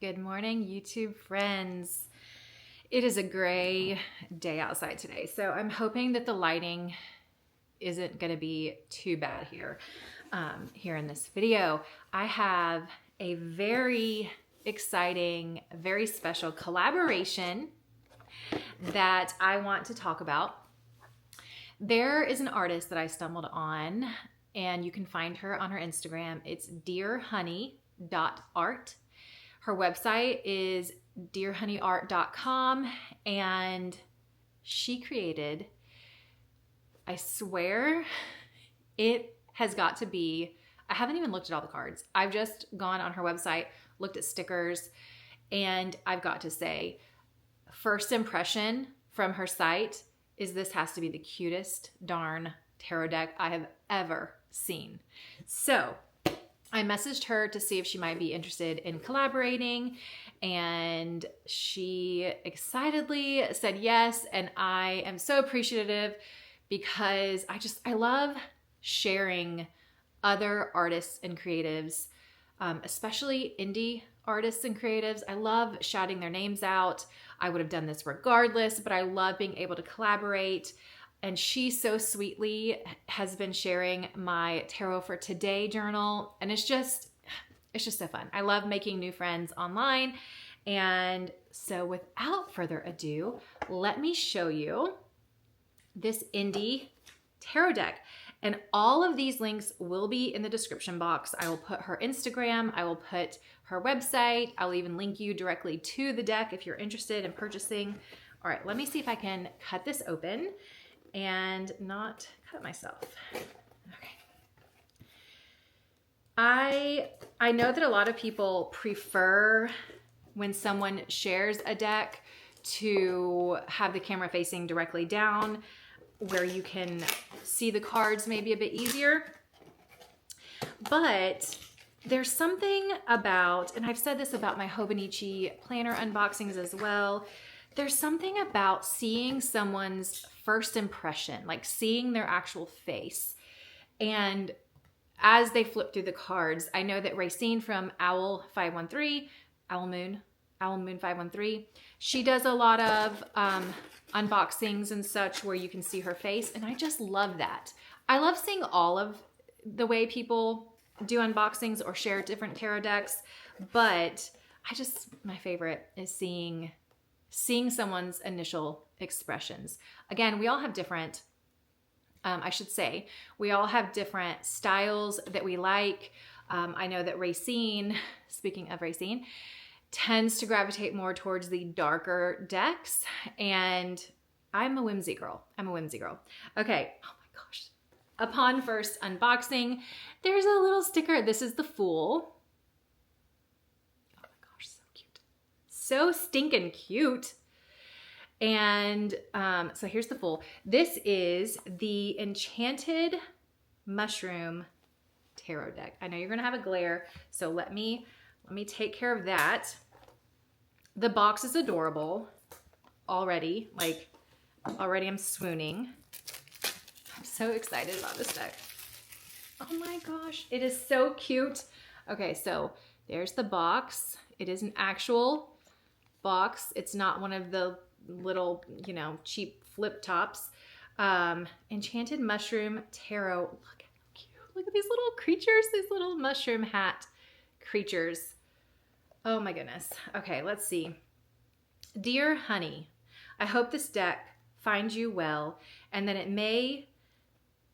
Good morning, YouTube friends. It is a gray day outside today, so I'm hoping that the lighting isn't going to be too bad here. Here in this video, I have a very exciting, very special collaboration that I want to talk about. There is an artist that I stumbled on, and you can find her on her Instagram. It's dearhoney.art. Her website is dearhoneyart.com, and she created, I swear, it has got to be, I haven't even looked at all the cards. I've just gone on her website, looked at stickers, and I've got to say, first impression from her site is this has to be the cutest darn tarot deck I have ever seen. So I messaged her to see if she might be interested in collaborating, and she excitedly said yes, and I am so appreciative because I love sharing other artists and creatives, especially indie artists and creatives. I love shouting their names out. I would have done this regardless, but I love being able to collaborate. And she so sweetly has been sharing my Tarot for Today journal. And it's just so fun. I love making new friends online. And so without further ado, let me show you this indie tarot deck. And all of these links will be in the description box. I will put her Instagram. I will put her website. I'll even link you directly to the deck if you're interested in purchasing. All right, let me see if I can cut this open and not cut myself. Okay. I know that a lot of people prefer when someone shares a deck to have the camera facing directly down where you can see the cards maybe a bit easier. But there's something about, and I've said this about my Hobonichi planner unboxings as well, there's something about seeing someone's first impression, like seeing their actual face. And as they flip through the cards, I know that Racine from Owl Moon 513, she does a lot of unboxings and such where you can see her face. And I just love that. I love seeing all of the way people do unboxings or share different tarot decks, but my favorite is seeing someone's initial expressions. Again, we all have different, we all have different styles that we like. I know that Racine, speaking of Racine, tends to gravitate more towards the darker decks, and I'm a whimsy girl. Okay, oh my gosh. Upon first unboxing, there's a little sticker. This is the Fool. Oh my gosh, so cute. So stinking cute. And so here's the Fool. This is the Enchanted Mushroom Tarot deck. I know you're gonna have a glare, so let me take care of that. The box is adorable already. Already I'm swooning. I'm so excited about this deck. Oh my gosh, it is so cute. Okay, so there's the box. It is an actual box. It's not one of the little, cheap flip tops. Enchanted Mushroom Tarot. Look at how cute. Look at these little creatures, these little mushroom hat creatures. Oh my goodness. Okay, let's see. Dear Honey, I hope this deck finds you well, and that it may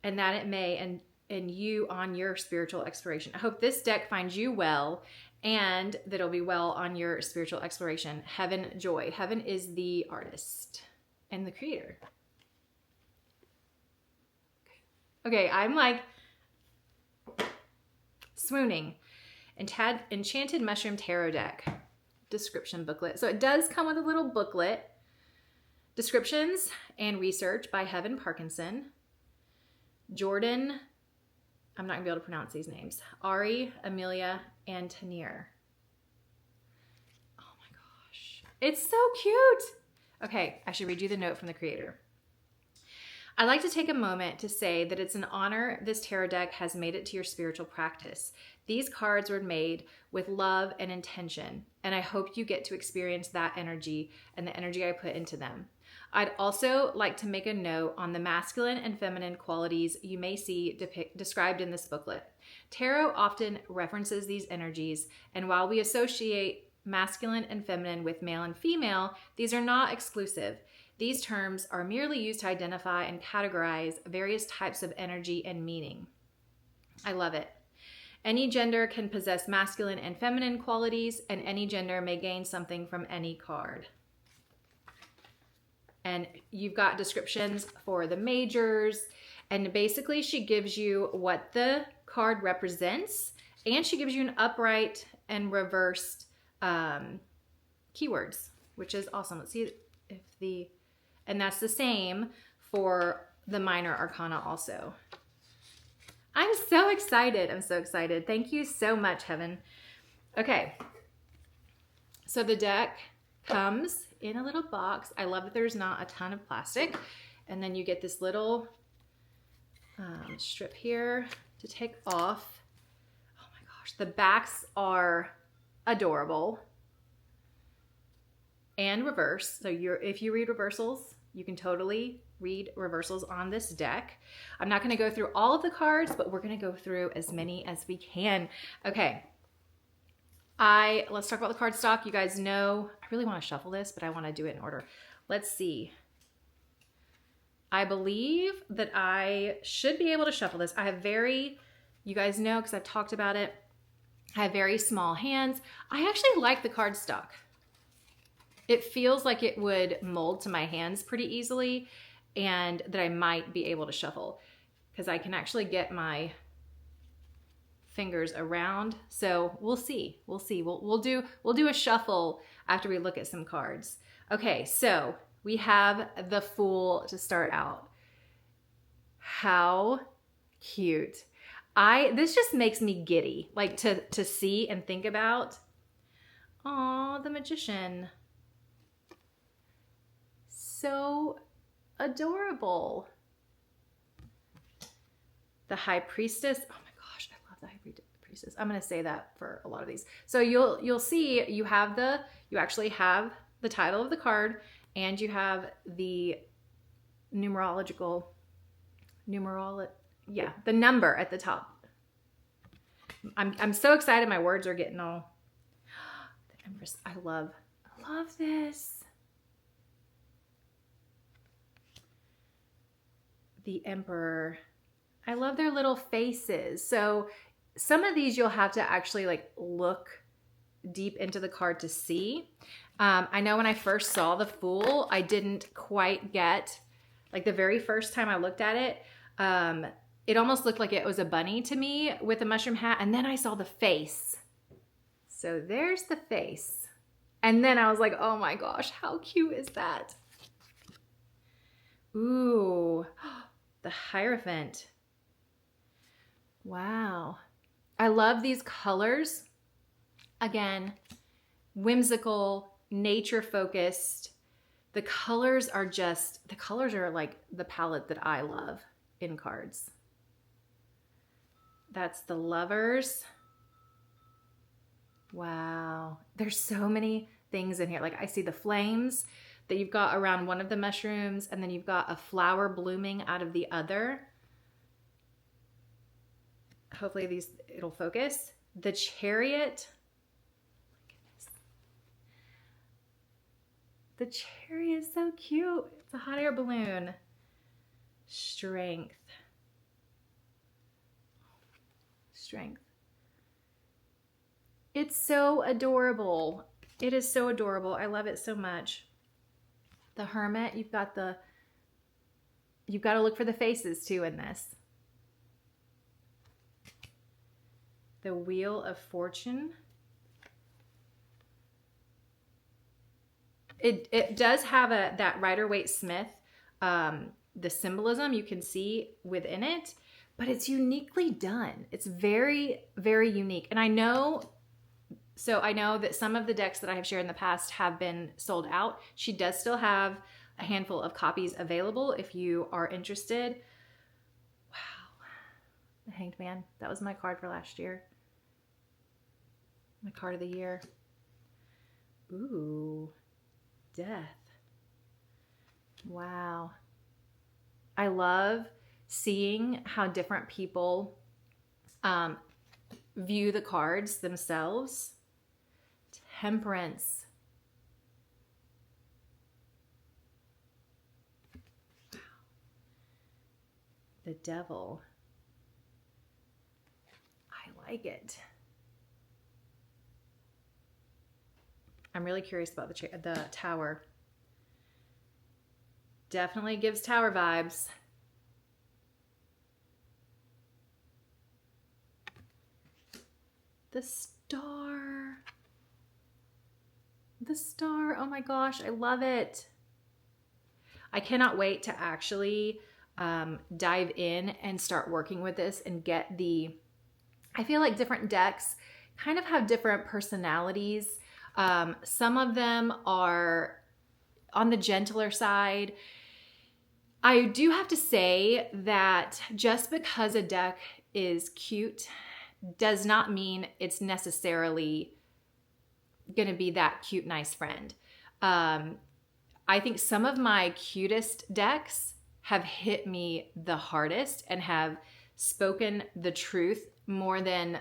and you on your spiritual exploration. I hope this deck finds you well, and that it'll be well on your spiritual exploration. Heaven Joy. Heaven is the artist and the creator. Okay, I'm like swooning. Enchanted Mushroom Tarot deck description booklet. So it does come with a little booklet. Descriptions and research by Heaven Parkinson. Jordan, I'm not gonna be able to pronounce these names. Ari, Amelia, and Tanir. Oh my gosh. It's so cute. Okay, I should read you the note from the creator. I'd like to take a moment to say that it's an honor this tarot deck has made it to your spiritual practice. These cards were made with love and intention, and I hope you get to experience that energy and the energy I put into them. I'd also like to make a note on the masculine and feminine qualities you may see described in this booklet. Tarot often references these energies, and while we associate masculine and feminine with male and female, these are not exclusive. These terms are merely used to identify and categorize various types of energy and meaning. I love it. Any gender can possess masculine and feminine qualities, and any gender may gain something from any card. And you've got descriptions for the majors, and basically she gives you what the card represents, and she gives you an upright and reversed keywords, which is awesome. Let's see if and that's the same for the minor arcana also. I'm so excited. I'm so excited. Thank you so much, Heaven. Okay. So the deck comes in a little box. I love that there's not a ton of plastic. And then you get this little strip here to take off. Oh my gosh. The backs are adorable and reverse. So if you read reversals, you can totally read reversals on this deck. I'm not going to go through all of the cards, but we're going to go through as many as we can. Okay. Let's talk about the card stock. You guys know, I really want to shuffle this, but I want to do it in order. Let's see. I believe that I should be able to shuffle this. You guys know, because I've talked about it, I have very small hands. I actually like the card stock. It feels like it would mold to my hands pretty easily, and that I might be able to shuffle because I can actually get my fingers around. So we'll see. We'll see. We'll do a shuffle after we look at some cards. Okay, so we have the Fool to start out. How cute. This just makes me giddy, like to see and think about. Aw, the Magician. So adorable. The High Priestess. Oh my gosh, I love the High Priestess. I'm going to say that for a lot of these. So you'll see you actually have the title of the card, and you have the the number at the top. I'm so excited. My words are getting all the Empress. I love this. The Emperor. I love their little faces. So some of these you'll have to actually like look deep into the card to see. I know when I first saw the Fool, I didn't quite get, like the very first time I looked at it, it almost looked like it was a bunny to me with a mushroom hat. And then I saw the face. So there's the face. And then I was like, oh my gosh, how cute is that? Ooh. The Hierophant. Wow. I love these colors. Again, whimsical, nature focused. The colors are like the palette that I love in cards. That's the Lovers. Wow. There's so many things in here. Like I see the flames that you've got around one of the mushrooms, and then you've got a flower blooming out of the other. Hopefully it'll focus. The Chariot. Oh my goodness. The Chariot is so cute. It's a hot air balloon. Strength. It's so adorable. It is so adorable. I love it so much. The Hermit, you've got to look for the faces too in this. The Wheel of Fortune. It does have that Rider-Waite-Smith, the symbolism you can see within it, but it's uniquely done. It's very, very unique. And I know that some of the decks that I have shared in the past have been sold out. She does still have a handful of copies available if you are interested. Wow. The Hanged Man. That was my card for last year. My card of the year. Ooh. Death. Wow. I love seeing how different people view the cards themselves. Temperance. Wow. The Devil. I like it. I'm really curious about the Tower. Definitely gives Tower vibes. The Star. The Star. Oh my gosh, I love it. I cannot wait to actually dive in and start working with this and get the... I feel like different decks kind of have different personalities. Some of them are on the gentler side. I do have to say that just because a deck is cute does not mean it's necessarily going to be that cute, nice friend. I think some of my cutest decks have hit me the hardest and have spoken the truth more than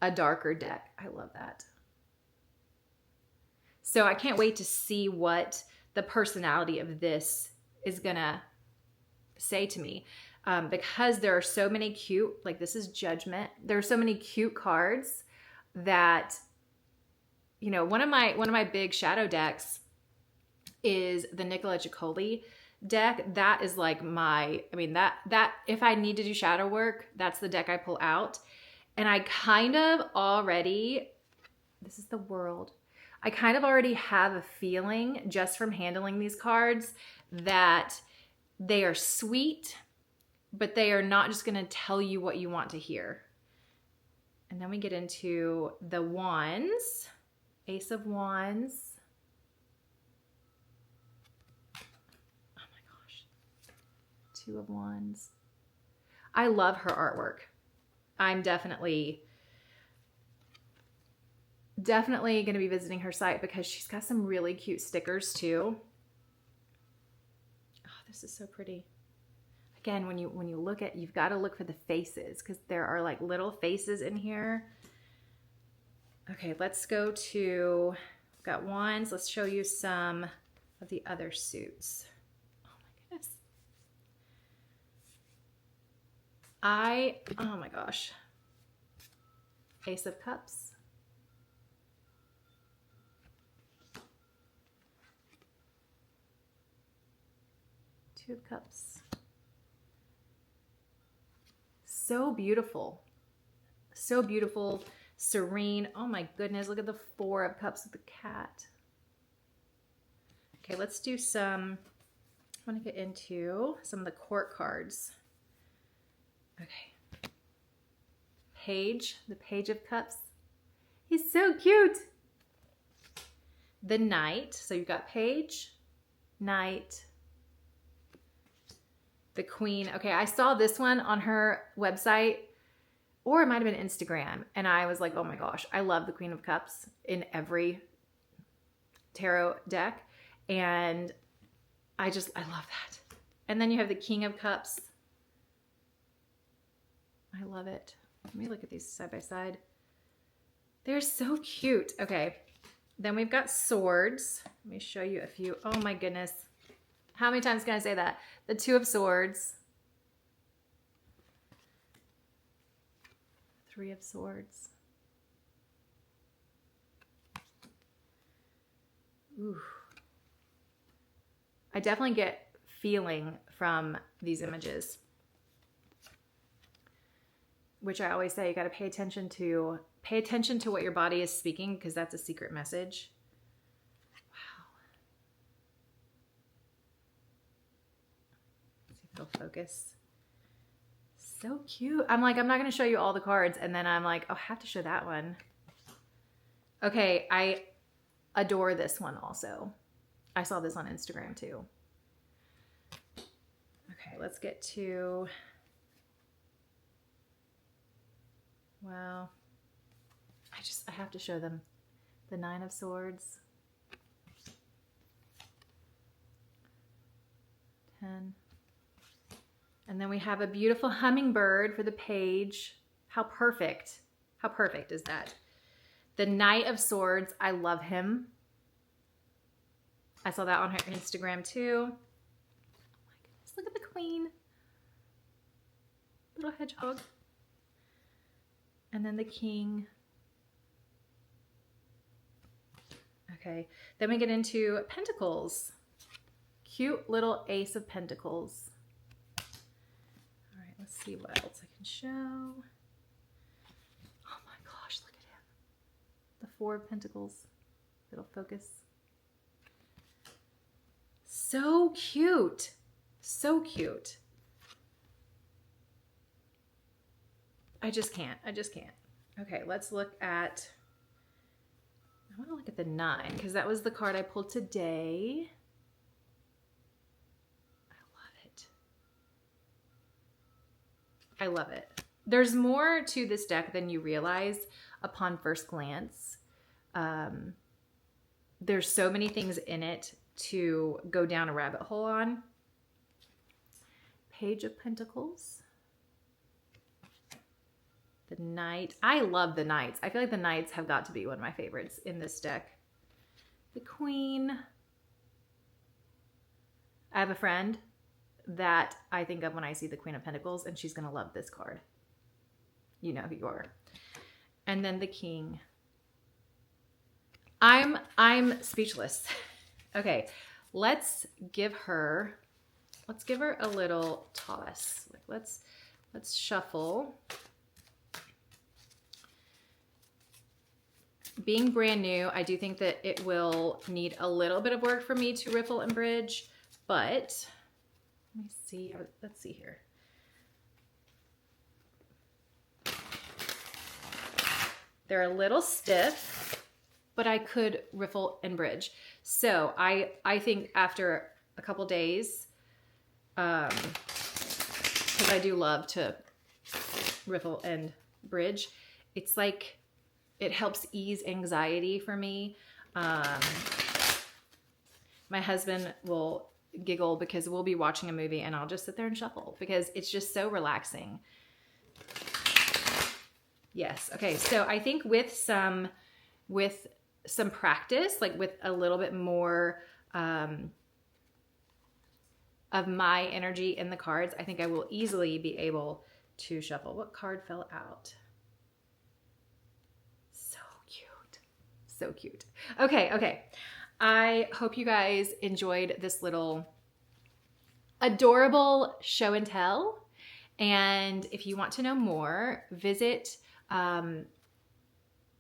a darker deck. I love that. So I can't wait to see what the personality of this is going to say to me. Because there are so many cute, like this is Judgment. There are so many cute cards that, you know, one of my big shadow decks is the Nicola Ciccoli deck. That is like that if I need to do shadow work, that's the deck I pull out. And I kind of already, this is the World. I kind of already have a feeling just from handling these cards that they are sweet, but they are not just going to tell you what you want to hear. And then we get into the Wands, Ace of Wands. Oh my gosh. Two of Wands. I love her artwork. I'm definitely going to be visiting her site because she's got some really cute stickers too. Oh, this is so pretty. Again, when you look at, you've got to look for the faces because there are like little faces in here. Okay, let's go to, we've got Wands. Let's show you some of the other suits. Oh my goodness. Oh my gosh. Ace of Cups. Two of Cups. So beautiful. So beautiful, serene. Oh my goodness, look at the Four of Cups with the cat. Okay, let's do some, I want to get into some of the court cards. Okay. Page, the Page of Cups. He's so cute. The Knight. So you've got Page, Knight, the Queen. Okay, I saw this one on her website, or it might have been Instagram, and I was like, oh my gosh, I love the Queen of Cups in every tarot deck, and I love that. And then you have the King of Cups. I love it. Let me look at these side by side. They're so cute. Okay, then we've got swords. Let me show you a few. Oh my goodness. How many times can I say that? The Two of Swords. Three of Swords. Ooh. I definitely get feeling from these images, which I always say you got to pay attention to what your body is speaking, because that's a secret message. Wow. Let's see if it'll focus. So cute. I'm like, I'm not going to show you all the cards, and then I'm like, oh, I have to show that one. Okay, I adore this one also. I saw this on Instagram too. Okay, let's get to, wow. I have to show them the 9 of Swords. 10. And then we have a beautiful hummingbird for the page. How perfect. How perfect is that? The Knight of Swords. I love him. I saw that on her Instagram too. Oh my goodness, look at the Queen. Little hedgehog. And then the King. Okay, then we get into Pentacles. Cute little Ace of Pentacles. All right, let's see what else I can show. Oh my gosh, look at him. The 4 of Pentacles. It'll focus. So cute. So cute. I just can't. I just can't. Okay, let's look at, I want to look at the 9 because that was the card I pulled today. I love it. There's more to this deck than you realize upon first glance. There's so many things in it to go down a rabbit hole on. Page of Pentacles. The Knight. I love the Knights. I feel like the Knights have got to be one of my favorites in this deck. The Queen. I have a friend that I think of when I see the Queen of Pentacles, and she's going to love this card. You know who you are. And then the King. I'm speechless. Okay, let's give her a little toss. Like let's shuffle. Being brand new, I do think that it will need a little bit of work for me to riffle and bridge, but let me see. Let's see here. They're a little stiff, but I could riffle and bridge. So I think after a couple days, because I do love to riffle and bridge, it's like it helps ease anxiety for me. My husband will giggle because we'll be watching a movie and I'll just sit there and shuffle because it's just so relaxing. Yes. Okay. So I think with some practice, like with a little bit more of my energy in the cards, I think I will easily be able to shuffle. What card fell out? So cute. So cute. Okay. Okay. I hope you guys enjoyed this little adorable show and tell. And if you want to know more, visit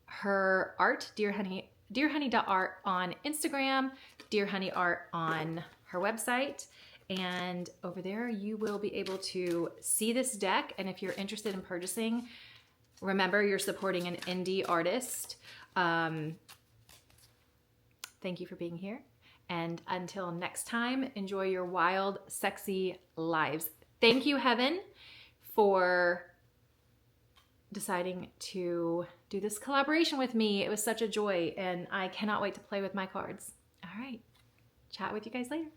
her art, dearhoney.art on Instagram, dearhoneyart on her website. And over there, you will be able to see this deck. And if you're interested in purchasing, remember you're supporting an indie artist. Thank you for being here. And until next time, enjoy your wild, sexy lives. Thank you, Heaven, for deciding to do this collaboration with me. It was such a joy, and I cannot wait to play with my cards. All right. Chat with you guys later.